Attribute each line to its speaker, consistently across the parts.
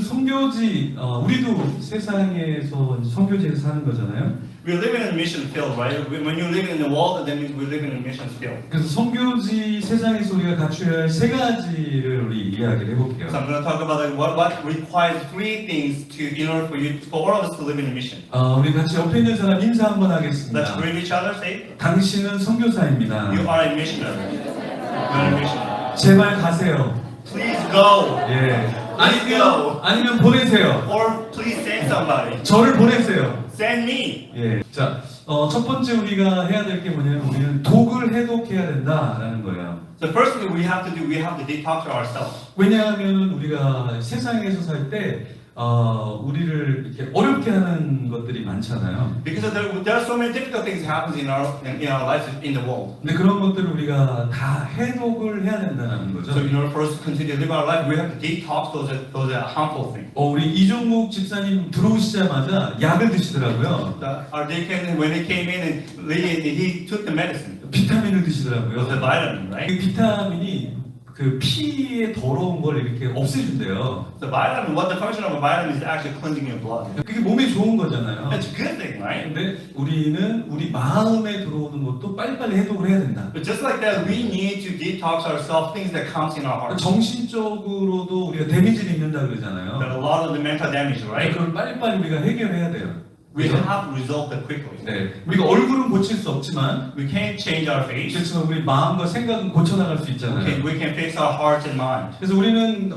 Speaker 1: 선교지, 우리도 세상에서 선교지에서 사는 거잖아요.
Speaker 2: We live in a mission field, right? When you live in the world, that means we live in a mission field.
Speaker 1: 그래서 선교지 세상에서 우리가 갖춰야 할 세 가지를 우리 이야기를 해볼게요.
Speaker 2: So I'm going to talk about what requires three things in order for all of us to live in a mission.
Speaker 1: 우리 같이 옆에 있는 사람 인사 한번
Speaker 2: Let's
Speaker 1: 하겠습니다.
Speaker 2: greet each other. Say,
Speaker 1: 당신은 선교사입니다.
Speaker 2: you are a missionary. You're a missionary.
Speaker 1: 제발 가세요.
Speaker 2: Please go.
Speaker 1: 예. 아니면 보내세요.
Speaker 2: Or please send somebody.
Speaker 1: 저를 보내세요.
Speaker 2: Send me.
Speaker 1: 예. 자, 첫 번째 우리가 해야 될 게 뭐냐면 우리는 독을 해독해야 된다라는 거예요.
Speaker 2: The first thing we have to do, we have to detox ourselves.
Speaker 1: 왜냐하면 우리가 세상에서 살 때 우리를 이렇게 어렵게 하는 것들이 많잖아요.
Speaker 2: Because there are so many difficult things happening in our lives in the world.
Speaker 1: 근데 그런 것들을 우리가 다 해독을 해야 된다는 거죠.
Speaker 2: So in order for us to continue to live our life, we have to detox those harmful things.
Speaker 1: 우리 이종묵 집사님 들어오시자마자 약을 드시더라고요.
Speaker 2: Our deacon, when he came in, he took the medicine.
Speaker 1: 비타민을
Speaker 2: It was the
Speaker 1: 드시더라고요.
Speaker 2: vitamin, right?
Speaker 1: 그 비타민이 그 피의 더러운 걸 이렇게 없애준대요.
Speaker 2: The vitamin, what the function of a vitamin is actually cleansing your blood.
Speaker 1: 그게 몸에 좋은 거잖아요.
Speaker 2: That's a good thing, right?
Speaker 1: 근데 우리는 우리 마음에 들어오는 것도 빨리빨리 해독을 해야 된다.
Speaker 2: But just like that, we need to detox ourselves things that comes in our heart.
Speaker 1: 정신적으로도 우리가 데미지를 입는다 그러잖아요.
Speaker 2: That a lot of the mental damage, right?
Speaker 1: 그걸 빨리빨리 우리가 해결해야 돼요.
Speaker 2: We have to resolve that quickly.
Speaker 1: 네, 우리가 얼굴은 고칠 수 없지만
Speaker 2: We can't change our face.
Speaker 1: 그렇지만 우리 마음과 생각은 고쳐나갈 수 있잖아요.
Speaker 2: We can fix our hearts and minds.
Speaker 1: 그래서 우리는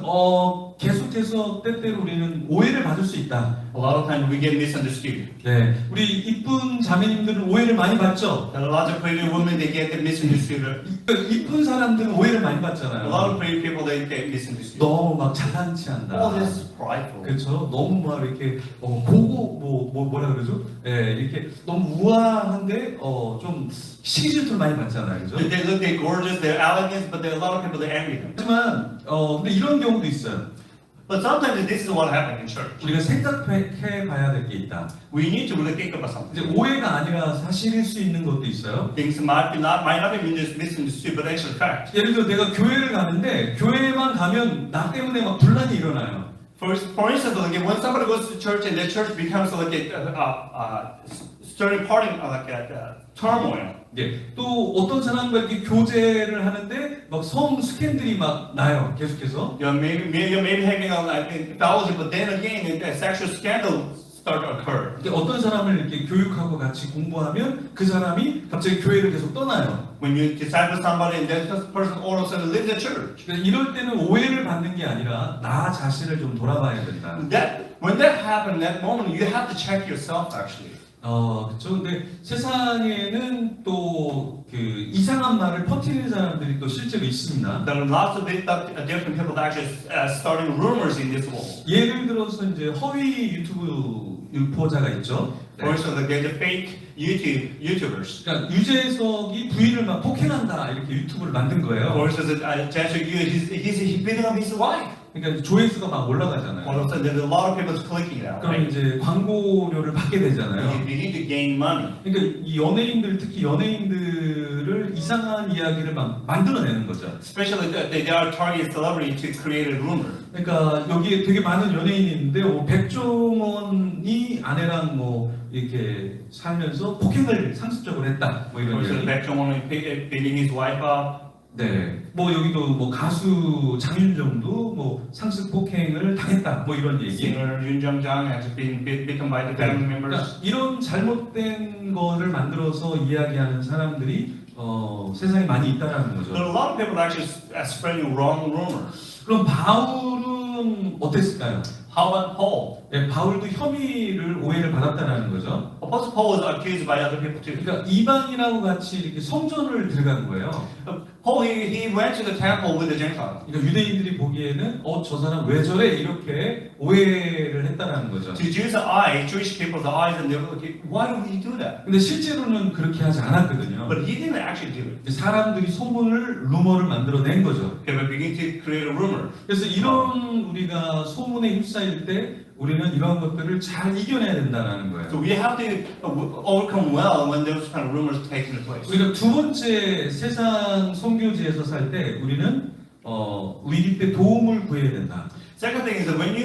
Speaker 1: 계속해서 때때로 우리는 오해를 받을 수 있다.
Speaker 2: A lot of times we get misunderstood.
Speaker 1: 네, 우리 이쁜 자매님들은 오해를 많이 받죠.
Speaker 2: That a lot of pretty women they get misunderstood.
Speaker 1: 이쁜 사람들은 오해를 많이
Speaker 2: A lot
Speaker 1: 받잖아요.
Speaker 2: of pretty people they get misunderstood.
Speaker 1: 너무 막 잘난치 한다.
Speaker 2: All this is prideful.
Speaker 1: 그렇죠. 너무 막 이렇게 뭐라 그러죠? 예, 이렇게 너무 우아한데 좀 시기 질투를 많이 받잖아요, 그죠?
Speaker 2: They look, they're gorgeous, they're elegant, but there are a lot of people that envy them.
Speaker 1: 하지만 근데 이런 경우도 있어요.
Speaker 2: But sometimes this is what happens in church.
Speaker 1: 우리가 생각해 봐야 될 게 있다.
Speaker 2: We need to really think about something.
Speaker 1: 이제 오해가 아니라 사실일 수 있는 것도 있어요.
Speaker 2: Things might not be misunderstood, but actually fact.
Speaker 1: 예를 들어 내가 교회를 가는데 교회만 가면 나 때문에 막 분란이 일어나요.
Speaker 2: For instance, like when somebody goes to church and their church becomes like starting parting like a turmoil.
Speaker 1: 예, 또 어떤 사람과 이렇게 교제를 하는데 막 성 스캔들이 막 나요. 계속해서.
Speaker 2: Maybe having a fellowship, but then again, a sexual scandal start to occur.
Speaker 1: 이렇게 어떤 사람을 이렇게 교육하고 같이 공부하면 그 사람이 갑자기 교회를 계속 떠나요.
Speaker 2: When you disciple somebody and that person all of a sudden leaves the church.
Speaker 1: 그래서 이럴 때는 오해를 받는 게 아니라 나 자신을 좀 돌아봐야 된다.
Speaker 2: When that happened, that moment, you have to check yourself actually.
Speaker 1: 그렇죠. 근데 세상에는 또 그 이상한 말을 퍼뜨리는 사람들이 또 실제로 있습니다.
Speaker 2: There are lots of different people that actually starting rumors in this world.
Speaker 1: 예를 들어서 이제 허위 유튜브 유포자가 있죠.
Speaker 2: For instance, there's the fake YouTubers.
Speaker 1: 그러니까 유재석이 부인을 막 폭행한다 이렇게 유튜브를 만든 거예요.
Speaker 2: For instance, Jason Yu, he's beating up his wife.
Speaker 1: 그러니까 조회수가 막 올라가잖아요.
Speaker 2: All of a sudden, there's a lot of people clicking now.
Speaker 1: 그럼
Speaker 2: Right?
Speaker 1: 이제 광고료를 받게 되잖아요.
Speaker 2: You need to gain money.
Speaker 1: 그러니까 이 연예인들 특히 연예인들을 이상한 이야기를 막 만들어내는 거죠.
Speaker 2: Especially they are targeting celebrity to create a rumor.
Speaker 1: 그러니까 여기에 되게 많은 연예인이 있는데 백종원이 아내랑 뭐 이렇게 살면서 폭행을 상습적으로 했다. 뭐 이런
Speaker 2: For instance,
Speaker 1: 이야기.
Speaker 2: Baek Jong-won beating his wife up.
Speaker 1: 네. 뭐 여기도 뭐 가수 장윤정도 뭐 상습 폭행을 당했다. 뭐 이런 얘기.
Speaker 2: Singer Yoon Jung-jang has been beaten by the family members.
Speaker 1: 그러니까 이런 잘못된 거를 만들어서 이야기하는 사람들이 세상에 많이 있다라는
Speaker 2: There are
Speaker 1: 거죠.
Speaker 2: a lot of people actually spreading wrong rumors.
Speaker 1: 그럼 바울은 어땠을까요?
Speaker 2: How about Paul?
Speaker 1: 네, 바울도 혐의를 오해를 받았다라는 거죠.
Speaker 2: Apostle Paul was accused by other people too.
Speaker 1: 그러니까 이방인하고 같이 이렇게 성전을 들어간 거예요.
Speaker 2: Paul he went to the temple with the Gentiles.
Speaker 1: 그러니까 유대인들이 보기에는 저 사람 왜 저래 이렇게 오해를 했다라는 거죠.
Speaker 2: To Jews' eyes, Jewish people's eyes, and they were like, why would he do that?
Speaker 1: 근데 실제로는 그렇게 하지 않았거든요.
Speaker 2: But he didn't actually do it.
Speaker 1: 사람들이 소문을 루머를 만들어낸 거죠.
Speaker 2: They were beginning to create a rumor.
Speaker 1: 그래서 이런 우리가 소문에 휩싸일 때 우리는 이런 것들을 잘 이겨내야 된다는 거예요.
Speaker 2: So we have to overcome well when those kind of rumors taking place.
Speaker 1: 우리가 두 번째 세상 선교지에서 살 때 우리는 위기 때 도움을 구해야 된다.
Speaker 2: Second thing is that when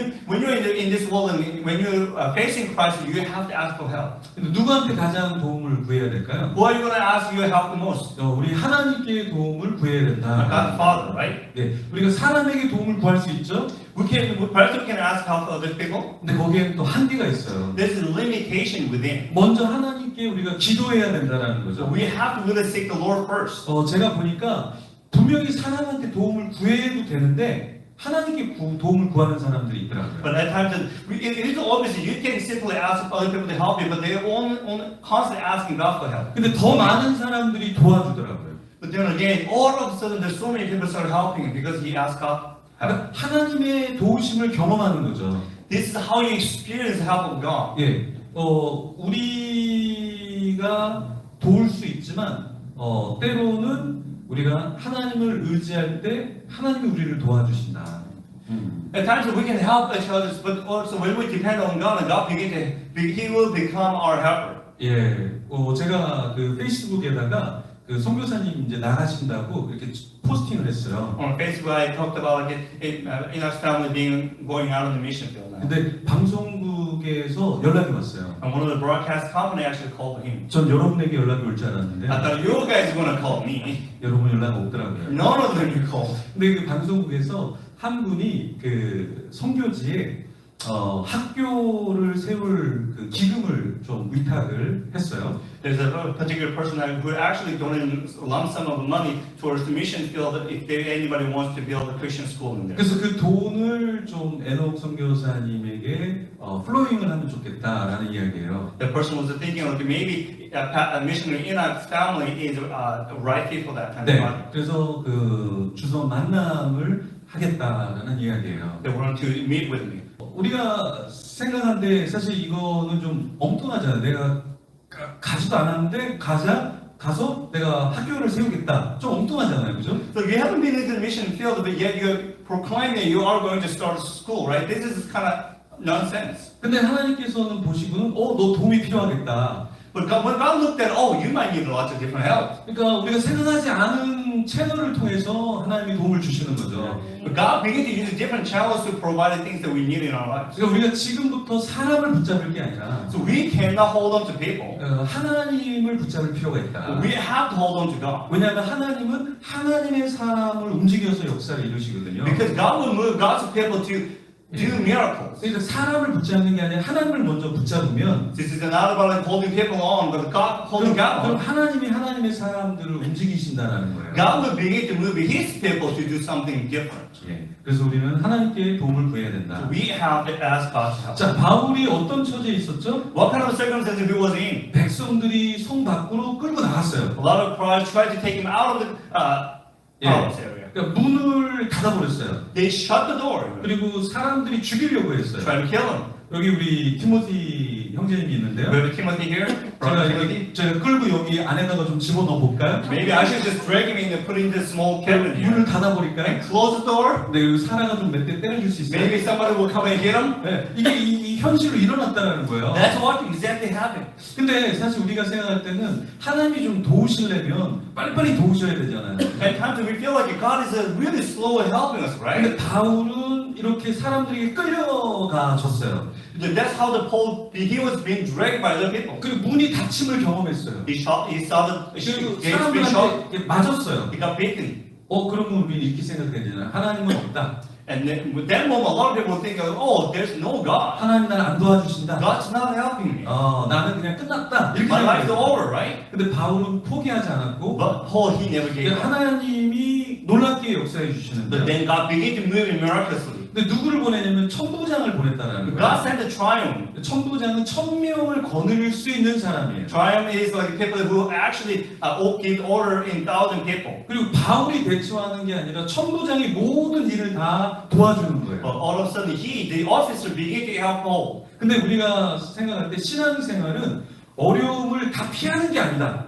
Speaker 2: you're in this world and when you're facing crisis, you have to ask for help.
Speaker 1: 근데 누구한테 가장 도움을 구해야 될까요?
Speaker 2: Who are you going to ask your help the most?
Speaker 1: 우리 하나님께 도움을 구해야
Speaker 2: God the
Speaker 1: 된다.
Speaker 2: Father, right?
Speaker 1: 네, 우리가 사람에게 도움을 구할 수 있죠.
Speaker 2: Perhaps we can ask help for other people.
Speaker 1: 근데 거기에는 또 한계가 있어요.
Speaker 2: There's a limitation within.
Speaker 1: 먼저 하나님께 우리가 기도해야 된다는
Speaker 2: So
Speaker 1: 거죠.
Speaker 2: we have to really seek the Lord first.
Speaker 1: 제가 보니까 분명히 사람한테 도움을 구해도 되는데 하나님께 도움을 구하는 사람들이 있더라고요.
Speaker 2: But at times, it is obvious you can simply ask other people to help you, but they're constantly asking God for help.
Speaker 1: 근데 더 많은 사람들이 도와주더라고요.
Speaker 2: But then again, all of a sudden, there's so many people start helping him because he asked God help.
Speaker 1: 그러니까 하나님의 도우심을 경험하는 거죠.
Speaker 2: This is how you experience the help of God.
Speaker 1: 예, 우리가 도울 수 있지만 때로는 우리가 하나님을 의지할 때 하나님이 우리를 도와주신다.
Speaker 2: At times we can help each other, but also when we depend on God, and God He will become our helper.
Speaker 1: 예, 제가 그 페이스북에다가 그 선교사님 이제 나가신다고 이렇게 포스팅을 했어요.
Speaker 2: On Facebook, I talked about in our family going out on the mission field now.
Speaker 1: 근데 방송국에서 연락이 왔어요.
Speaker 2: And one of the broadcast company actually called him.
Speaker 1: 전 여러분에게 연락이 올 줄 알았는데
Speaker 2: I thought you guys were gonna call me.
Speaker 1: 여러분 연락 없더라고요.
Speaker 2: None of them you called.
Speaker 1: 근데 그 방송국에서 한 분이 그 선교지에 학교를 세울 그 기금을 좀 위탁을 했어요.
Speaker 2: There's a particular person who actually donated a lump sum of money towards the mission field if anybody wants to build a Christian school in there.
Speaker 1: 그래서 그 돈을 좀 에녹 선교사님에게 플로잉을 하면 좋겠다라는 이야기예요.
Speaker 2: The person was thinking like maybe a missionary in our family is a right fit for that kind of
Speaker 1: 네,
Speaker 2: money.
Speaker 1: 그래서 그 주소 만남을 하겠다라는 이야기예요.
Speaker 2: They wanted to meet with me.
Speaker 1: 우리가 생각하는데 사실 이거는 좀 엉뚱하잖아요. 내가 가지도 않았는데 가서 내가 학교를 세우겠다. 좀 엉뚱하잖아요, 그죠?
Speaker 2: So you haven't been in the mission field, but yet you're proclaiming you are going to start a school, right? This is kind of nonsense.
Speaker 1: 근데 하나님께서는 보시고는 너 도움이 필요하겠다.
Speaker 2: But God, when God looked at, oh, you might need lots of different help.
Speaker 1: 그러니까 우리가 생각하지 않은 채널을 통해서 하나님이 도움을 주시는 거죠.
Speaker 2: But God began to use different channels to provide the things that we need in our lives.
Speaker 1: 그러니까 우리가 지금부터 사람을 붙잡을 게 아니라
Speaker 2: So we cannot hold on to people.
Speaker 1: 하나님을 붙잡을 필요가 있다.
Speaker 2: We have to hold on to God.
Speaker 1: 왜냐하면 하나님은 하나님의 사람을 움직여서 역사를 이루시거든요.
Speaker 2: Because God will move God's people to do miracles.
Speaker 1: 그러니까 사람을 붙잡는 게 아니라 하나님을 먼저 붙잡으면
Speaker 2: This is not about like holding people on, but God holding God
Speaker 1: 그럼
Speaker 2: on.
Speaker 1: 하나님이 하나님의 사람들을 움직이신다라는 거예요.
Speaker 2: God will begin to move His people to do something different.
Speaker 1: 예. 그래서 우리는 하나님께 도움을 구해야
Speaker 2: So
Speaker 1: 된다.
Speaker 2: we have to ask God to help.
Speaker 1: 자, 바울이 어떤 처지에 있었죠?
Speaker 2: What kind of circumstances he was in?
Speaker 1: 백성들이 성 밖으로 끌고 나갔어요.
Speaker 2: A lot of crowds tried to take him out of the palace area.
Speaker 1: 그러니까 문을 닫아버렸어요.
Speaker 2: They shut the door.
Speaker 1: 그리고 사람들이 죽이려고 했어요.
Speaker 2: Tried to kill him.
Speaker 1: 여기 우리 티모티 형제님이 있는데요.
Speaker 2: We have Timothy here. Brother Timothy.
Speaker 1: 제가 끌고 여기 안에다가 좀 집어넣어 볼까요?
Speaker 2: Maybe I should just drag him in and put him in this small cabin
Speaker 1: 문을
Speaker 2: here.
Speaker 1: 닫아버릴까요?
Speaker 2: And close the door.
Speaker 1: 네, 그리고 사라가 좀 몇 대 때려줄 수 있어요.
Speaker 2: Maybe somebody will come and hit him.
Speaker 1: 네, 이게 이 현실로 일어났다는 거예요.
Speaker 2: That's what exactly happened.
Speaker 1: 근데 사실 우리가 생각할 때는 하나님이 좀 도우시려면 빨리빨리 도우셔야 되잖아요.
Speaker 2: At times we feel like God is really slow at helping us, right?
Speaker 1: 근데 바울은 이렇게 사람들에게 끌려가 줬어요.
Speaker 2: That's how the Paul, he was being dragged by other people.
Speaker 1: 그리고 문이 닫힘을 경험했어요.
Speaker 2: He saw the
Speaker 1: 그리고
Speaker 2: gates being shut.
Speaker 1: 사람들한테 이렇게 맞았어요.
Speaker 2: He got beaten.
Speaker 1: 그러면 우리는 이렇게 생각해야 되잖아요. 하나님은 없다.
Speaker 2: And then, with that moment, a lot of people think, oh, there's no God.
Speaker 1: 하나님 나를 안 도와주신다.
Speaker 2: God's not helping me.
Speaker 1: 나는 그냥 끝났다. 이렇게
Speaker 2: My life's
Speaker 1: 생각해요.
Speaker 2: over, right?
Speaker 1: 근데 바울은 포기하지 않았고
Speaker 2: But Paul, he never gave up.
Speaker 1: 하나님이 놀랍게 역사해
Speaker 2: But
Speaker 1: 주시는데
Speaker 2: then God began to move him miraculously.
Speaker 1: 근데 누구를 보내냐면 천부장을 보냈다라는
Speaker 2: God
Speaker 1: 거예요.
Speaker 2: sent a triumph.
Speaker 1: 천부장은 1000명을 거느릴 수 있는 사람이에요.
Speaker 2: Triumph is like people who actually give order in 1,000 people.
Speaker 1: 그리고 바울이 대처하는 게 아니라 천부장이 모든 일을 다 도와주는
Speaker 2: But
Speaker 1: 거예요.
Speaker 2: all of a sudden, the officer began to help Paul.
Speaker 1: 근데 우리가 생각할 때 신앙생활은 어려움을 다 피하는 게 아니다.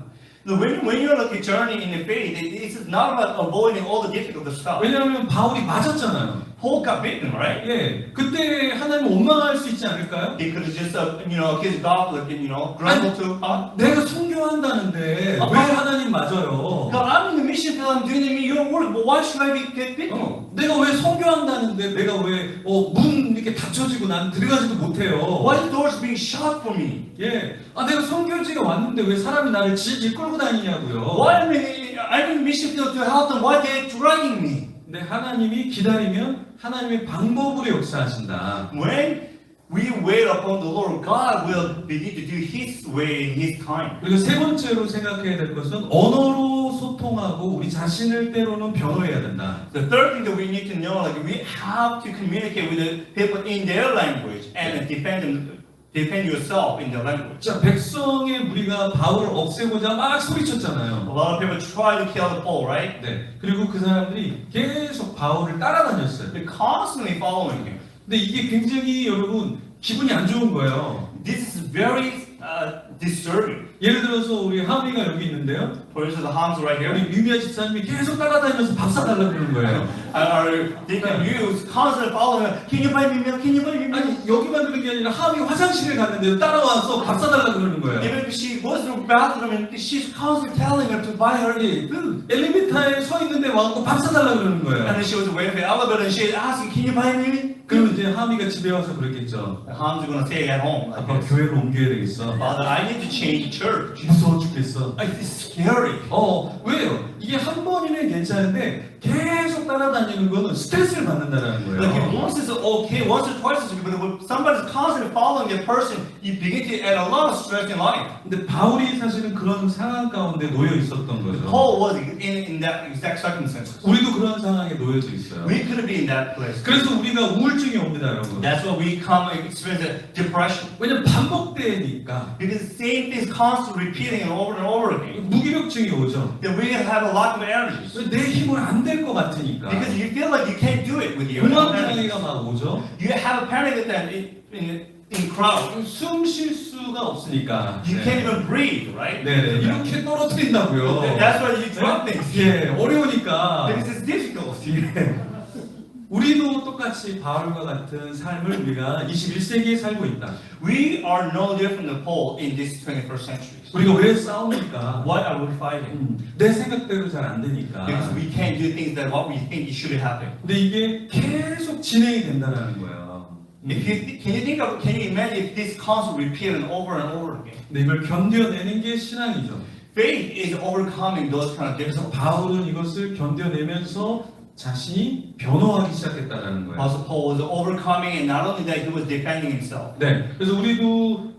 Speaker 2: Now, when you're like a journey in the faith, this is not about avoiding all the difficult stuff.
Speaker 1: 왜냐하면 바울이 맞았잖아요.
Speaker 2: Paul got beaten, right?
Speaker 1: 예, 그때 하나님 원망할 수 있지 않을까요?
Speaker 2: He could have just, accused God, grumbled to God.
Speaker 1: 내가 선교한다는데
Speaker 2: 아,
Speaker 1: 왜 하나님 맞아요?
Speaker 2: God, I'm in the mission field, I'm doing your work, but why should I get beaten?
Speaker 1: 내가 왜 선교한다는데 내가 왜 문 이렇게 닫혀지고 난 들어가지도 못해요?
Speaker 2: Why are the doors being shut for me?
Speaker 1: 예, 내가 선교지에 왔는데 왜 사람이 나를 질질 끌고 다니냐고요?
Speaker 2: Why am I'm in the mission field to help them? Why they dragging me?
Speaker 1: 근데 하나님이 기다리면 하나님의 방법으로 역사하신다.
Speaker 2: When we wait upon the Lord, God will begin to do His way in His time.
Speaker 1: 그리고 세 번째로 생각해야 될 것은 언어로 소통하고 우리 자신을 때로는 변호해야 된다.
Speaker 2: The third thing that we need to know, we have to communicate with the people in their language and defend yourself in their language.
Speaker 1: 자, 백성의 무리가 바울을 없애고자 막 소리쳤잖아요.
Speaker 2: A lot of people try to kill Paul, right?
Speaker 1: 네. 그리고 그 사람들이 계속 바울을 따라다녔어요.
Speaker 2: They're constantly following him.
Speaker 1: 근데 이게 굉장히 여러분 기분이 안 좋은 거예요.
Speaker 2: This is very disturbing.
Speaker 1: 예를 들어서 우리 하은이가 여기 있는데요.
Speaker 2: For instance, the Hans right
Speaker 1: 우리
Speaker 2: here.
Speaker 1: 유미아 집사님이 계속 따라다니면서 밥 사달라고 그러는 거예요.
Speaker 2: Our deacon Hughes constantly following him. Can you buy me milk? Can you buy me milk?
Speaker 1: 아니 여기만 그런 게 아니라 하은이가 화장실에 갔는데 따라와서 밥 사달라고 그러는 거예요.
Speaker 2: Even if she goes to the bathroom and she's constantly telling her to buy her food.
Speaker 1: 엘리베이터에 서 있는데 와서 밥 사달라고 그러는
Speaker 2: And
Speaker 1: 거예요.
Speaker 2: then she was waiting for the elevator and she asking, can you buy me?
Speaker 1: 그럼 이제 하은이가 집에 와서 그랬겠죠.
Speaker 2: Hans is going to say at home, like
Speaker 1: 아빠
Speaker 2: this.
Speaker 1: 교회로 옮겨야 되겠어.
Speaker 2: Father, I need to change church.
Speaker 1: 무서워 죽겠어.
Speaker 2: It's scary.
Speaker 1: 왜요? 이게 한 번이면 괜찮은데 계속 따라다니는 거는 스트레스를 받는다는
Speaker 2: Like
Speaker 1: 거예요.
Speaker 2: if once it's okay, once or twice it's okay, but when somebody's constantly following a person, you begin to add a lot of stress in life.
Speaker 1: 근데 바울이 사실은 그런 상황 가운데 놓여 있었던 거죠.
Speaker 2: Paul was in that exact circumstances.
Speaker 1: 우리도 그런 상황에 놓여져 있어요.
Speaker 2: We could be in that place.
Speaker 1: 그래서 우리가 우울증이 옵니다, 여러분.
Speaker 2: That's why we come and experience depression.
Speaker 1: 왜냐면 반복되니까
Speaker 2: Because the same things constantly repeating and over again.
Speaker 1: 무기력증이 오죠.
Speaker 2: Then we have a lack of energies.
Speaker 1: 내 힘으로 안 될 것 같으니까.
Speaker 2: Because you feel like you can't do it with your own
Speaker 1: 공황
Speaker 2: energies.
Speaker 1: 장애가 막 오죠.
Speaker 2: You have a panic attack in crowd.
Speaker 1: 숨 쉴 수가 없으니까.
Speaker 2: You can't even breathe, right?
Speaker 1: 네, 이렇게 떨어뜨린다고요.
Speaker 2: That's why you drop things.
Speaker 1: 예, 어려우니까.
Speaker 2: Because it's difficult.
Speaker 1: 예. 우리도 똑같이 바울과 같은 삶을 우리가 21세기에 살고 있다.
Speaker 2: We are no different than Paul in this 21st century.
Speaker 1: 우리가 왜 싸웁니까?
Speaker 2: Why are we fighting?
Speaker 1: 내 생각대로 잘 안 되니까.
Speaker 2: Because we can't do things that what we think it should happen.
Speaker 1: 근데 이게 계속 진행이 된다는 거예요.
Speaker 2: Can you imagine if this concept repeated over and over again?
Speaker 1: 근데 이걸 견뎌내는 게 신앙이죠.
Speaker 2: Faith is overcoming those kind of
Speaker 1: 그래서
Speaker 2: difficulties.
Speaker 1: 바울은 이것을 견뎌내면서 자신이 변호하기 시작했다는 거예요.
Speaker 2: Also, Paul was overcoming, and not only that, he was defending himself.
Speaker 1: 네, 그래서 우리도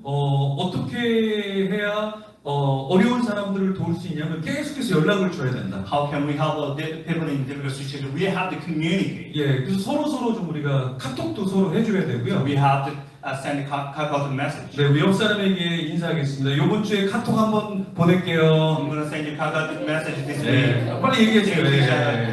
Speaker 1: 어떻게 해야 어려운 사람들을 도울 수 있냐면 계속해서 연락을 줘야 된다.
Speaker 2: How can we help people in difficult situations? We have to communicate.
Speaker 1: 예, 그래서 서로 좀 우리가 카톡도 서로 해줘야 되고요.
Speaker 2: We have to send a Kakao message.
Speaker 1: 네, 우리 옆 사람에게 인사하겠습니다. 이번 주에 카톡 한번 보낼게요.
Speaker 2: I'm going to send you Kakao message this week.
Speaker 1: 네, 빨리 얘기해줘요.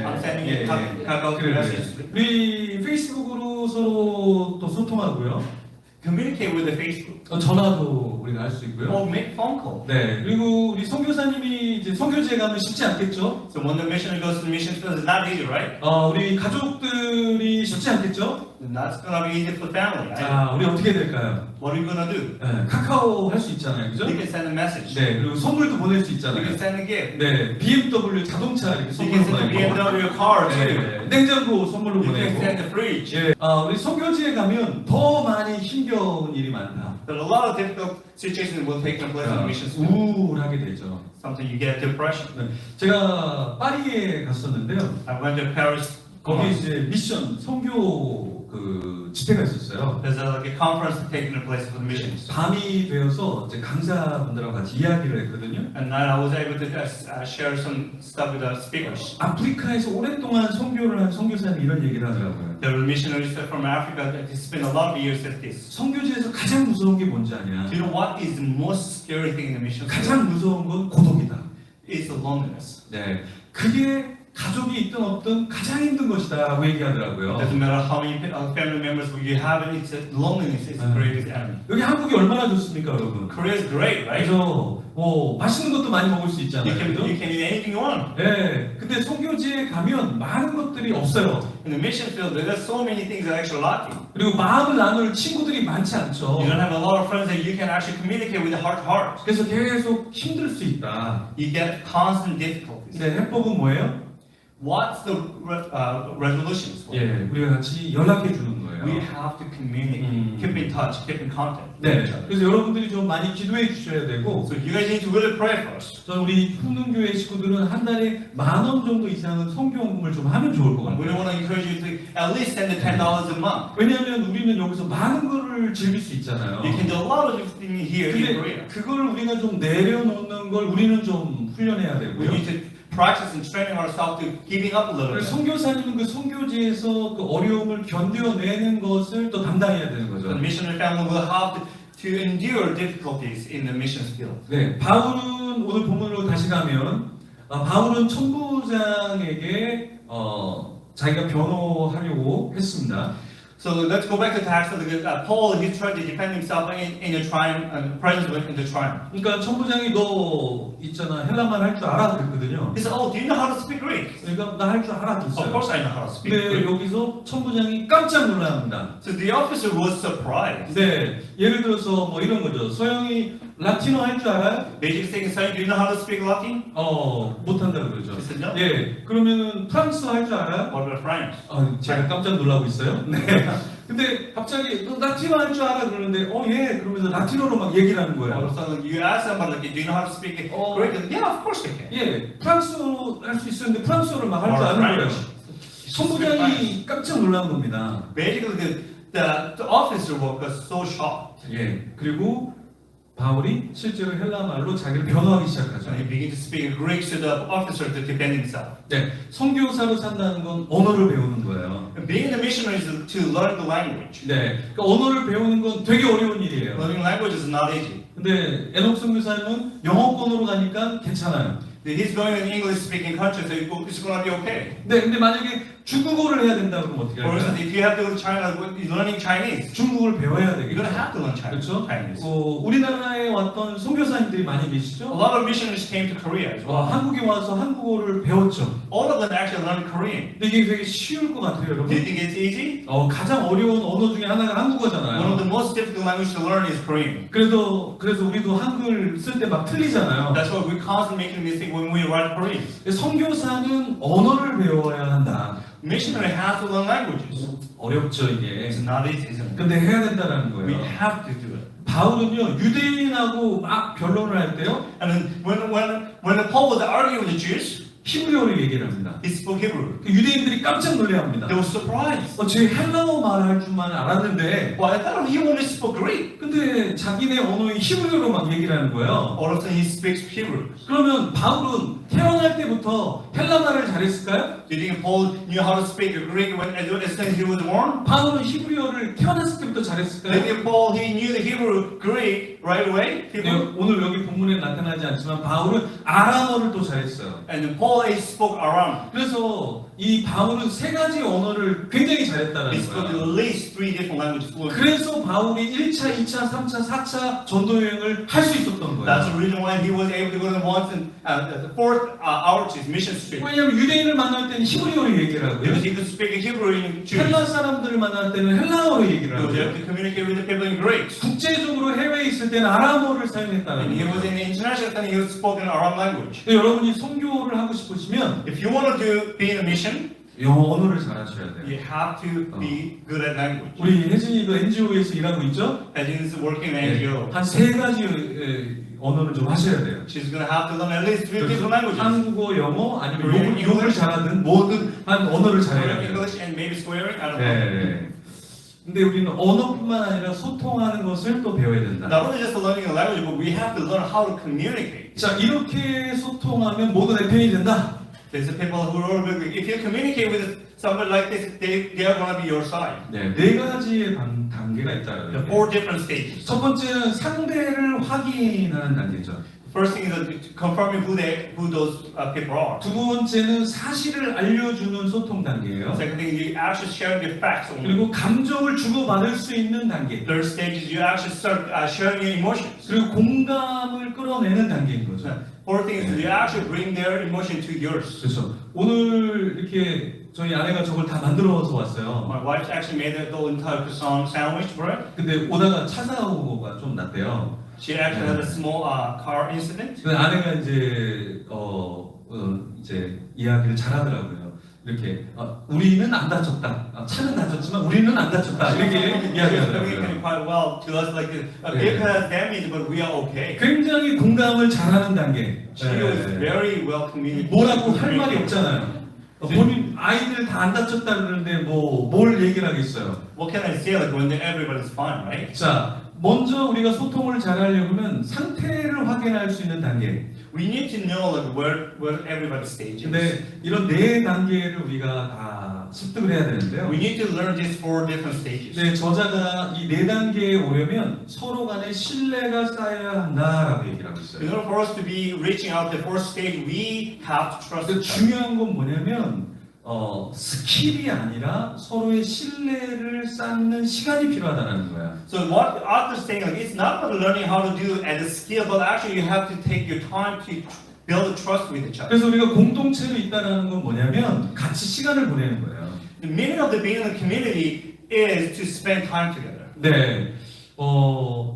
Speaker 2: I'm sending you Kakao
Speaker 1: 그래,
Speaker 2: message.
Speaker 1: 우리 페이스북으로 서로 또 소통하고요.
Speaker 2: Communicate with the Facebook.
Speaker 1: 전화도 우리가 할 수 있고요.
Speaker 2: Or make phone call.
Speaker 1: 네, 그리고 우리 선교사님이 이제 선교지에 가면 쉽지 않겠죠?
Speaker 2: So when the missionary goes to the mission field, it's not easy, right?
Speaker 1: 우리 가족들이 쉽지 않겠죠?
Speaker 2: And that's going to be easy for family, right?
Speaker 1: 자, 우리 어떻게 해야 될까요?
Speaker 2: What are you going to do?
Speaker 1: 네, 카카오 할 수 있잖아요, 그죠?
Speaker 2: You can send a message.
Speaker 1: 네, 그리고 선물도 보낼 수
Speaker 2: You can
Speaker 1: 있잖아요.
Speaker 2: send a gift.
Speaker 1: 네, BMW 자동차 이렇게
Speaker 2: You
Speaker 1: 선물로
Speaker 2: can send a
Speaker 1: 보내고,
Speaker 2: BMW car too.
Speaker 1: 네, 냉장고 선물로
Speaker 2: You can
Speaker 1: 보내고.
Speaker 2: send a fridge.
Speaker 1: 예, 우리 선교지에 가면 더 많이 힘겨운 일이 많다.
Speaker 2: But a lot of difficult situations will take place on the mission field.
Speaker 1: 우울하게 되죠.
Speaker 2: Sometimes you get depression.
Speaker 1: 네, 제가 파리에 갔었는데요.
Speaker 2: I went to Paris.
Speaker 1: 거기 이제 미션 선교 그 집회가 있었어요.
Speaker 2: There's like a conference taking place for the missions.
Speaker 1: 밤이 되어서 이제 강사분들하고 같이 이야기를 했거든요.
Speaker 2: And then I was able to share some stuff with the speakers.
Speaker 1: 아프리카에서 오랫동안 선교를 한 선교사님이 이런 얘기를 하더라고요.
Speaker 2: There were missionaries from Africa that spent a lot of years at this.
Speaker 1: 선교지에서 가장 무서운 게 뭔지 아냐?
Speaker 2: Do you know what is the most scary thing in the mission field?
Speaker 1: 가장 무서운 건 고독이다.
Speaker 2: It's the loneliness.
Speaker 1: 네, 그게 가족이 있든 없든 가장 힘든 것이다라고 얘기하더라고요.
Speaker 2: Doesn't matter how many family members you have, it's loneliness is the greatest enemy.
Speaker 1: 여기 한국이 얼마나 좋습니까, 여러분?
Speaker 2: Korea is great, right?
Speaker 1: 그래서 맛있는 것도 많이 먹을 수 있잖아요.
Speaker 2: You
Speaker 1: 그죠?
Speaker 2: can eat anything you want.
Speaker 1: 네, 근데 선교지에 가면 많은 것들이 없어요.
Speaker 2: In the mission field, there's so many things that are actually lacking.
Speaker 1: 그리고 마음을 나눌 친구들이 많지 않죠.
Speaker 2: You don't have a lot of friends that you can actually communicate with heart to heart.
Speaker 1: 그래서 계속 힘들 수 있다.
Speaker 2: You get constant difficulties.
Speaker 1: 근데 해법은 뭐예요?
Speaker 2: What's the resolutions for?
Speaker 1: 예, 우리가 같이 연락해 주는
Speaker 2: We
Speaker 1: 거예요.
Speaker 2: have to communicate, keep in touch, keep in contact with
Speaker 1: 네,
Speaker 2: each other.
Speaker 1: 그래서 여러분들이 좀 많이 기도해 주셔야 되고,
Speaker 2: So you guys need to really pray for us.
Speaker 1: 저는 우리 풍능교회 식구들은 한 달에 10,000원 정도 이상은 선교원금을 좀 하면 좋을 것
Speaker 2: We
Speaker 1: 같아요.
Speaker 2: want to encourage you to at least send the $10 a month.
Speaker 1: 왜냐하면 우리는 여기서 많은 거를 즐길 수 있잖아요.
Speaker 2: You can do a lot of things here in
Speaker 1: 근데
Speaker 2: Korea.
Speaker 1: 그걸 우리가 좀 내려놓는 걸 우리는 좀 훈련해야
Speaker 2: We
Speaker 1: 되고요.
Speaker 2: need to practice and training ourselves to giving up a little
Speaker 1: 그래서
Speaker 2: bit.
Speaker 1: 선교사님은 그 선교지에서 그 어려움을 견뎌내는 것을 또 담당해야 되는
Speaker 2: The
Speaker 1: 거죠.
Speaker 2: missionary family will have to endure difficulties in the missions field.
Speaker 1: 네, 바울은 오늘 본문으로 다시 가면 바울은 천부장에게 자기가 변호하려고 했습니다.
Speaker 2: So let's go back to the text. Paul, he tried to defend himself in the triumph, presence in the triumph.
Speaker 1: 그러니까 천부장이 너 있잖아 헬라말 할 줄 알아 그랬거든요.
Speaker 2: He said, "Oh, do you know how to speak Greek?"
Speaker 1: 그러니까 나 할 줄 알아
Speaker 2: Of
Speaker 1: 그랬어요.
Speaker 2: course, I know how to speak
Speaker 1: 근데
Speaker 2: Greek.
Speaker 1: 여기서 천부장이 깜짝 놀랍니다.
Speaker 2: So the officer was surprised.
Speaker 1: 네, 예를 들어서 뭐 이런 거죠. 소영이 라틴어 할 줄 알아요?
Speaker 2: Basically saying, "Do you know how to speak Latin?"
Speaker 1: 못한다 그러죠.
Speaker 2: He said, "No."
Speaker 1: 예, 그러면은 프랑스어 할 줄 알아요?
Speaker 2: What about French?
Speaker 1: 제가 깜짝 놀라고 있어요. 네. 근데 갑자기 너 라틴어 할 줄 알아 그러는데 예 그러면서 라틴어로 막 얘기를 하는
Speaker 2: All of
Speaker 1: 거예요.
Speaker 2: a sudden, you ask somebody, like, "Do you know how to speak Greek?" Yeah, of course they can.
Speaker 1: 예, 프랑스어로 할 수 있었는데 프랑스어를 막 할 줄
Speaker 2: Or
Speaker 1: 아는 거예요.
Speaker 2: French.
Speaker 1: 천부장이 깜짝 놀란 겁니다.
Speaker 2: Basically, the officer was so shocked.
Speaker 1: 예, 그리고 바울이 실제로 헬라 말로 자기를 변호하기 시작하죠.
Speaker 2: And he began to speak Greek to the officer to defend himself.
Speaker 1: 네, 선교사로 산다는 건 언어를 배우는 거예요.
Speaker 2: And being a missionary is to learn the language.
Speaker 1: 네, 그러니까 언어를 배우는 건 되게 어려운 일이에요.
Speaker 2: Learning language is not easy.
Speaker 1: 근데 에녹 선교사님은 영어권으로 가니까 괜찮아요.
Speaker 2: He's going to an English-speaking country, so it's going to be okay.
Speaker 1: 네, 근데 만약에 중국어를 해야 된다 그러면 어떻게
Speaker 2: For instance,
Speaker 1: 할까요?
Speaker 2: if you have to go to China, learning Chinese,
Speaker 1: 중국어를 배워야
Speaker 2: you're going to
Speaker 1: 되겠죠.
Speaker 2: have to learn
Speaker 1: 그렇죠?
Speaker 2: Chinese.
Speaker 1: 우리나라에 왔던 선교사님들이 많이
Speaker 2: A
Speaker 1: 계시죠?
Speaker 2: lot of missionaries came to Korea as well.
Speaker 1: 한국에 와서 한국어를 배웠죠.
Speaker 2: All of them actually learned Korean.
Speaker 1: 근데 이게 되게 쉬울 것 같아요,
Speaker 2: Do you
Speaker 1: 여러분.
Speaker 2: think it's easy?
Speaker 1: 가장 어려운 언어 중에 하나가
Speaker 2: One of
Speaker 1: 한국어잖아요.
Speaker 2: the most difficult languages to learn is Korean.
Speaker 1: 그래서 우리도 한글 쓸 때 막 틀리잖아요.
Speaker 2: That's why we constantly making a mistake when we write Korean.
Speaker 1: 선교사는 언어를 배워야 한다.
Speaker 2: Missionary has to learn languages.
Speaker 1: 어렵죠 이게.
Speaker 2: It's not easy, isn't it?
Speaker 1: 근데 해야 된다는
Speaker 2: We
Speaker 1: 거예요.
Speaker 2: have to do it.
Speaker 1: 바울은요 유대인하고 막 변론을 할 때요
Speaker 2: And then when Paul was arguing with the Jews,
Speaker 1: 히브리어로 얘기를 합니다.
Speaker 2: he spoke Hebrew.
Speaker 1: 그 유대인들이 깜짝 놀래합니다.
Speaker 2: They were surprised.
Speaker 1: 제 헬라어 말할 줄만 알았는데,
Speaker 2: Well, I thought he only spoke Greek.
Speaker 1: 근데 자기네 언어인 히브리어로 막 얘기를 하는 거예요.
Speaker 2: All of a sudden he speaks Hebrew.
Speaker 1: 그러면 바울은 태어날 때부터 헬라 말을 잘했을까요?
Speaker 2: Do you think Paul knew how to speak Greek as soon as he was born?
Speaker 1: 바울은 히브리어를 태어났을 때부터
Speaker 2: Do you
Speaker 1: 잘했을까요?
Speaker 2: think Paul he knew the Hebrew Greek right away?
Speaker 1: 네,
Speaker 2: Hebrew?
Speaker 1: 오늘 여기 본문에 나타나지 않지만 바울은 아람어를 또 잘했어요.
Speaker 2: And then Paul he spoke Aram.
Speaker 1: 그래서 이 바울은 세 가지 언어를 굉장히
Speaker 2: He
Speaker 1: 잘했다는
Speaker 2: spoke at
Speaker 1: 거예요.
Speaker 2: least 3 different languages fluently.
Speaker 1: 그래서 바울이 1차, 2차, 3차, 4차 전도 여행을 할 수 있었던
Speaker 2: That's
Speaker 1: 거예요.
Speaker 2: the reason why he was able to go to the once and the fourth outreach mission trip.
Speaker 1: 왜냐하면 유대인을 만날 때는 히브리어로 얘기를 하고요.
Speaker 2: Because he could speak Hebrew in Jews.
Speaker 1: 헬라 사람들을 만날 때는 헬라어로
Speaker 2: He
Speaker 1: 얘기를
Speaker 2: was able
Speaker 1: 하고요.
Speaker 2: to communicate with the people in Greek.
Speaker 1: 국제적으로 해외에 있을 때는 아람어를 사용했다는
Speaker 2: And he was
Speaker 1: 거예요.
Speaker 2: in the international setting, he was spoken Aram language.
Speaker 1: 근데 여러분이 선교를 하고 싶으시면
Speaker 2: If you want to be in a mission,
Speaker 1: 영어 언어를 잘하셔야 돼요.
Speaker 2: you have to be good at language.
Speaker 1: 우리 혜진이도 NGO에서 일하고 있죠?
Speaker 2: As in working in
Speaker 1: 네,
Speaker 2: NGO,
Speaker 1: 한 세 가지 언어를 좀 하셔야 돼요.
Speaker 2: she's going to have to learn at least 3
Speaker 1: 그래서
Speaker 2: different languages.
Speaker 1: 한국어, 영어 아니면
Speaker 2: Korean,
Speaker 1: 욕을 잘하든 뭐든 한 언어를 잘해야
Speaker 2: Korean,
Speaker 1: 돼요.
Speaker 2: English, and maybe swearing. I don't know.
Speaker 1: 네. 근데 우리는 언어뿐만 아니라 소통하는 것을 또 배워야 된다.
Speaker 2: Not only just learning a language, but we have to learn how to communicate.
Speaker 1: 자, 이렇게 소통하면 모두 내 편이 된다.
Speaker 2: There's the people who are if you communicate with somebody like this, they are going to be your side.
Speaker 1: 네, 네 가지의 단계가
Speaker 2: The
Speaker 1: 있다.
Speaker 2: 4 different stages.
Speaker 1: 첫 번째는 상대를 확인하는 단계죠.
Speaker 2: First thing is confirming who those people are.
Speaker 1: 두 번째는 사실을 알려주는 소통 단계예요.
Speaker 2: Second thing, you actually sharing the facts only.
Speaker 1: 그리고 감정을 주고받을 수 있는 단계.
Speaker 2: Third stage is you actually start sharing your emotions.
Speaker 1: 그리고 공감을 끌어내는 단계인 거죠.
Speaker 2: Fourth thing is you actually bring their emotion to yours.
Speaker 1: 그렇죠. 오늘 이렇게 저희 아내가 저걸 다 만들어서 왔어요.
Speaker 2: My wife actually made the entire croissant sandwich bread.
Speaker 1: 근데 오다가 차 사고가 좀 났대요.
Speaker 2: She actually had a small car incident.
Speaker 1: 근데 아내가 이제 이야기를 잘하더라고요. 이렇게 우리는 안 다쳤다. 차는 다쳤지만 우리는 안 다쳤다. 이렇게 이야기하더라고요.
Speaker 2: Communicating quite well to us, like a vehicle has damage, but we are okay.
Speaker 1: 굉장히 공감을 잘하는 단계.
Speaker 2: She was very well communicated.
Speaker 1: 뭐라고 할 말이 없잖아요. 본인 아이들 다 안 다쳤다 그러는데 뭘 얘기를 하겠어요.
Speaker 2: What can I say? Like when everybody's fine, right?
Speaker 1: 자, 먼저 우리가 소통을 잘하려면 상태를 확인할 수 있는 단계.
Speaker 2: We need to know like where everybody's stage is.
Speaker 1: 근데 이런 네 단계를 우리가 다 습득을 해야 되는데요.
Speaker 2: We need to learn these 4 different stages.
Speaker 1: 네, 저자가 이 네 단계에 오려면 서로 간에 신뢰가 쌓여야 한다라고 얘기를 하고
Speaker 2: In
Speaker 1: 있어요.
Speaker 2: order for us to be reaching out the 4th stage, we have to trust
Speaker 1: 근데
Speaker 2: each other.
Speaker 1: 중요한 건 뭐냐면 스킬이 아니라 서로의 신뢰를 쌓는 시간이 필요하다는 거야.
Speaker 2: So what the author is saying, like, it's not about learning how to do as a skill, but actually you have to take your time to build trust with each other.
Speaker 1: 그래서 우리가 공동체로 있다는 건 뭐냐면 같이 시간을 보내는 거예요.
Speaker 2: The meaning of the being in a community is to spend time together.
Speaker 1: 네,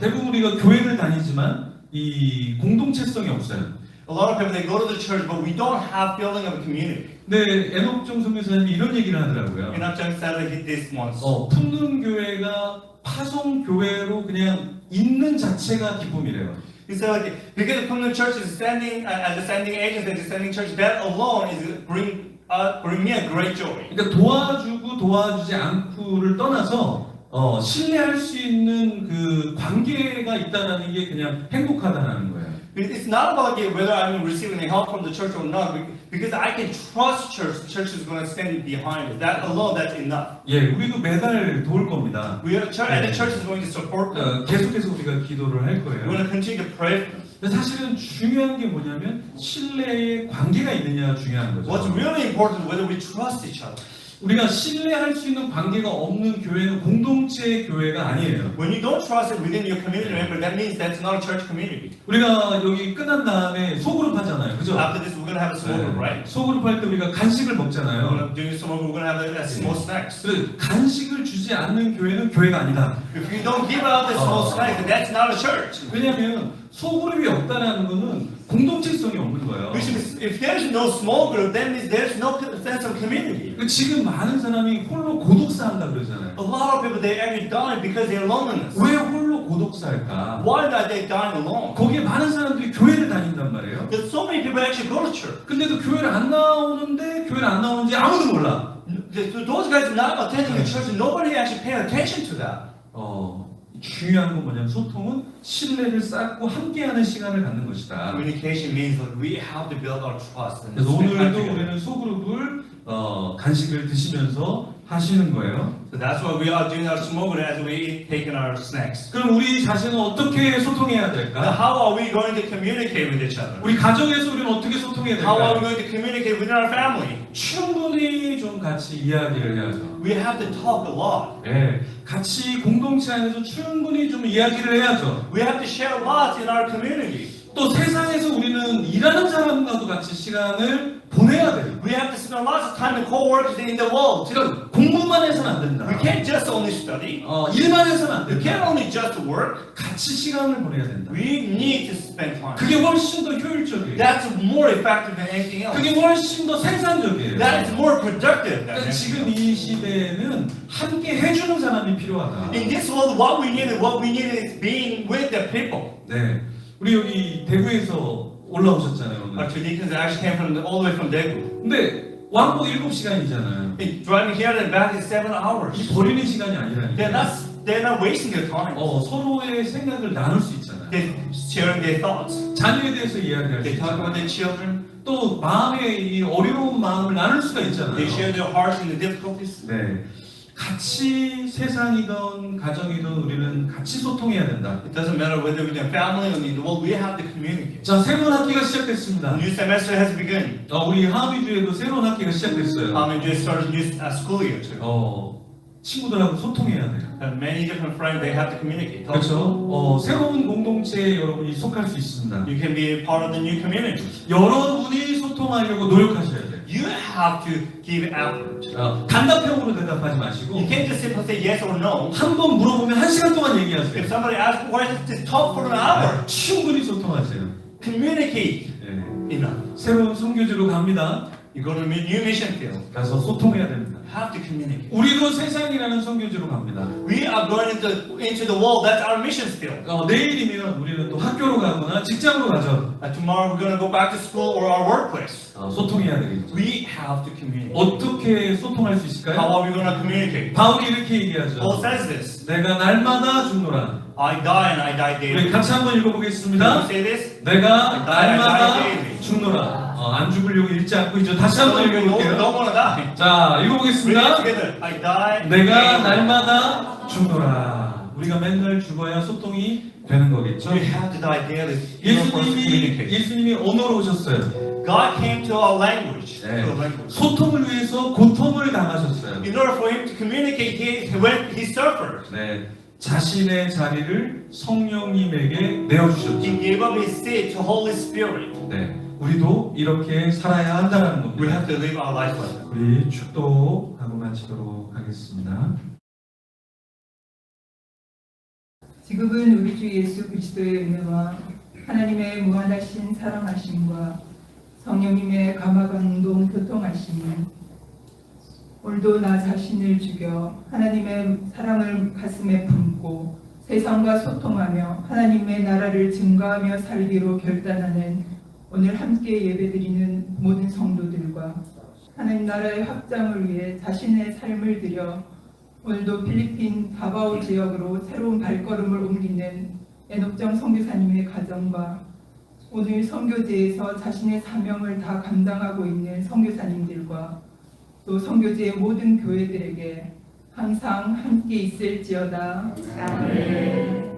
Speaker 1: 대부분 우리가 교회를 다니지만 이 공동체성이 없어요.
Speaker 2: A lot of people, they go to the church, but we don't have feeling of a community.
Speaker 1: 네, 에녹정 선교사님이 이런 얘기를 하더라고요.
Speaker 2: And I've just said like this once.
Speaker 1: 푸른 교회가 파송 교회로 그냥 있는 자체가 기쁨이래요.
Speaker 2: He said like, because the Korean church is standing as a standing agent, as a standing church, that alone is bring me a great joy.
Speaker 1: 그러니까 도와주고 도와주지 않고를 떠나서 신뢰할 수 있는 그 관계가 있다는 게 그냥 행복하다는 거예요.
Speaker 2: It's not about whether I'm receiving help from the church or not, because I can trust church. The church is going to stand behind it. That alone, that's enough.
Speaker 1: 예, 우리도 매달 도울 겁니다.
Speaker 2: We are church, and the church is going to support them.
Speaker 1: 계속해서 우리가 기도를 할
Speaker 2: We're
Speaker 1: 거예요.
Speaker 2: going to continue to pray for them.
Speaker 1: 근데 사실은 중요한 게 뭐냐면 신뢰의 관계가 있느냐가 중요한 거죠.
Speaker 2: What's really important is whether we trust each other.
Speaker 1: 우리가 신뢰할 수 있는 관계가 없는 교회는 공동체 교회가 아니에요.
Speaker 2: When you don't trust it within your community member, that means that's not a church community.
Speaker 1: 우리가 여기 끝난 다음에 소그룹 하잖아요, 그죠?
Speaker 2: After this, we're going to have a small group, right?
Speaker 1: 소그룹 할 때 우리가 간식을
Speaker 2: We're
Speaker 1: 먹잖아요.
Speaker 2: going to do small group. We're going to have a small snacks.
Speaker 1: 그 간식을 주지 않는 교회는 교회가 아니다.
Speaker 2: If you don't give out the small snacks, then that's not a church.
Speaker 1: 왜냐하면 소그룹이 없다라는 거는 공동체성이 없는 거예요.
Speaker 2: Which means if there's no small group, then there's no sense of community.
Speaker 1: 지금 많은 사람이 홀로 고독사한다 그러잖아요.
Speaker 2: A lot of people, they actually die because they're loneliness.
Speaker 1: 왜 홀로 고독사할까?
Speaker 2: Why are they dying alone?
Speaker 1: 거기에 많은 사람들이 교회를 다닌단 말이에요.
Speaker 2: Because so many people actually go to church.
Speaker 1: 근데도 교회를 안 나오는데 교회를 안 나오는지 아무도 몰라.
Speaker 2: Those guys are not attending the church, and nobody actually paying attention to that.
Speaker 1: 중요한 건 뭐냐면 소통은 신뢰를 쌓고 함께하는 시간을 갖는 것이다.
Speaker 2: Communication means that we have to build our trust. And
Speaker 1: 그래서
Speaker 2: spend time
Speaker 1: 오늘도
Speaker 2: together.
Speaker 1: 우리는 소그룹을 간식을 드시면서 하시는 거예요.
Speaker 2: So that's why we are doing our small group as we taking our snacks.
Speaker 1: 그럼 우리 자신은 어떻게 소통해야
Speaker 2: Now,
Speaker 1: 될까?
Speaker 2: how are we going to communicate with each other?
Speaker 1: 우리 가정에서 우리는 어떻게 소통해야
Speaker 2: How are we
Speaker 1: 될까?
Speaker 2: going to communicate within our family?
Speaker 1: 충분히 좀 같이 이야기를 해야죠.
Speaker 2: We have to talk a lot.
Speaker 1: 네, 같이 공동체 안에서 충분히 좀 이야기를 해야죠.
Speaker 2: We have to share lots in our community.
Speaker 1: 또 세상에서 우리는 일하는 사람과도 같이 시간을 보내야 돼요.
Speaker 2: We have to spend lots of time with co-workers in the world.
Speaker 1: 제가 공부만 해서는 안 된다.
Speaker 2: We can't just only study.
Speaker 1: 일만 해서는 안
Speaker 2: We can't
Speaker 1: 된다.
Speaker 2: only just work.
Speaker 1: 같이 시간을 보내야 된다.
Speaker 2: We need to spend time.
Speaker 1: 그게 훨씬 더 효율적이에요.
Speaker 2: That's more effective than anything else.
Speaker 1: 그게 훨씬 더 생산적이에요.
Speaker 2: That is more productive than
Speaker 1: 그러니까
Speaker 2: anything
Speaker 1: 지금
Speaker 2: else.
Speaker 1: 이 시대에는 함께 해주는 사람이 필요하다.
Speaker 2: In this world, what we need is being with the people.
Speaker 1: 네, 우리 여기 대구에서 올라오셨잖아요.
Speaker 2: Our
Speaker 1: 오늘.
Speaker 2: two deacons actually came from all the way from Daegu.
Speaker 1: 근데 왕복 7시간이잖아요.
Speaker 2: Driving here and back is 7 hours.
Speaker 1: 이 버리는 시간이
Speaker 2: They're
Speaker 1: 아니라니까.
Speaker 2: not wasting their time.
Speaker 1: 서로의 생각을 나눌 수 있잖아요.
Speaker 2: They're sharing their thoughts.
Speaker 1: 자녀에 대해서 이야기할 수
Speaker 2: They talk about
Speaker 1: 있잖아요.
Speaker 2: their children.
Speaker 1: 또 마음의 이 어려운 마음을 나눌 수가 있잖아요.
Speaker 2: They share their hearts and the difficulties.
Speaker 1: 네. 같이 세상이든 가정이든 우리는 같이 소통해야 된다.
Speaker 2: It doesn't matter whether we're in family or in the world, we have to communicate.
Speaker 1: 자, 새로운 학기가
Speaker 2: The
Speaker 1: 시작됐습니다.
Speaker 2: new semester has begun.
Speaker 1: 우리 하위주에도 새로운 학기가 시작됐어요.
Speaker 2: We just started new school year too.
Speaker 1: 친구들하고 소통해야 돼요.
Speaker 2: And many different friends, they have to communicate.
Speaker 1: 그렇죠? 새로운 공동체에 여러분이 속할 수 있습니다.
Speaker 2: You can be part of the new community.
Speaker 1: 여러분이 소통하려고 노력하셔야 돼요.
Speaker 2: You have to give effort.
Speaker 1: 단답형으로 대답하지 마시고
Speaker 2: You can't just simply say yes or no.
Speaker 1: 한 번 물어보면 1시간 동안 얘기하세요.
Speaker 2: If somebody asks questions, just talk for an hour.
Speaker 1: 충분히 소통하세요.
Speaker 2: Communicate
Speaker 1: 네.
Speaker 2: enough.
Speaker 1: 새로운 선교지로 갑니다.
Speaker 2: You go to a new mission field.
Speaker 1: 가서 소통해야 됩니다.
Speaker 2: Have to communicate.
Speaker 1: 우리도 세상이라는 선교지로 갑니다.
Speaker 2: We are going into the world. That's our mission field.
Speaker 1: 내일이면 우리는 또 학교로 가거나 직장으로 가죠.
Speaker 2: Tomorrow we're going to go back to school or our workplace.
Speaker 1: 소통해야 되겠죠.
Speaker 2: We have to communicate.
Speaker 1: 어떻게 소통할 수
Speaker 2: How
Speaker 1: 있을까요?
Speaker 2: are we going to communicate?
Speaker 1: 바울이 이렇게 얘기하죠.
Speaker 2: Paul says this.
Speaker 1: 내가 날마다 죽노라.
Speaker 2: I die and I die
Speaker 1: 우리
Speaker 2: daily.
Speaker 1: 같이 한번
Speaker 2: Can you
Speaker 1: 읽어보겠습니다.
Speaker 2: say this?
Speaker 1: 내가 날마다 죽노라. 안 죽으려고 읽지 않고 이제 다시 한번
Speaker 2: Don't
Speaker 1: 읽어볼게요.
Speaker 2: want to die.
Speaker 1: 자,
Speaker 2: Read it
Speaker 1: 읽어보겠습니다.
Speaker 2: together. I die.
Speaker 1: 내가 날마다 죽노라. 우리가 맨날 죽어야 소통이 되는 거겠죠.
Speaker 2: We have to die daily. in order for us to communicate.
Speaker 1: 예수님이 언어로 오셨어요.
Speaker 2: God came to our language.
Speaker 1: 네.
Speaker 2: To our language.
Speaker 1: 소통을 위해서 고통을 당하셨어요.
Speaker 2: In order for him to communicate, he suffered.
Speaker 1: 네, 자신의 자리를 성령님에게 내어주셨죠.
Speaker 2: He gave up his seat to Holy Spirit.
Speaker 1: 네, 우리도 이렇게 살아야 한다는
Speaker 2: We
Speaker 1: 겁니다.
Speaker 2: have to live our life like that.
Speaker 1: 우리 축도하고 마치도록 하겠습니다.
Speaker 3: 지금은 우리 주 예수 그리스도의 은혜와 하나님의 무한하신 사랑하심과 성령님의 감화감동 교통하심이 오늘도 나 자신을 죽여 하나님의 사랑을 가슴에 품고 세상과 소통하며 하나님의 나라를 증거하며 살기로 결단하는 오늘 함께 예배드리는 모든 성도들과 하나님 나라의 확장을 위해 자신의 삶을 들여 오늘도 필리핀 다바오 지역으로 새로운 발걸음을 옮기는 애녹정 선교사님의 가정과 오늘 선교제에서 자신의 사명을 다 감당하고 있는 선교사님들과 또 선교제의 모든 교회들에게 항상 함께 있을지어다. 아멘.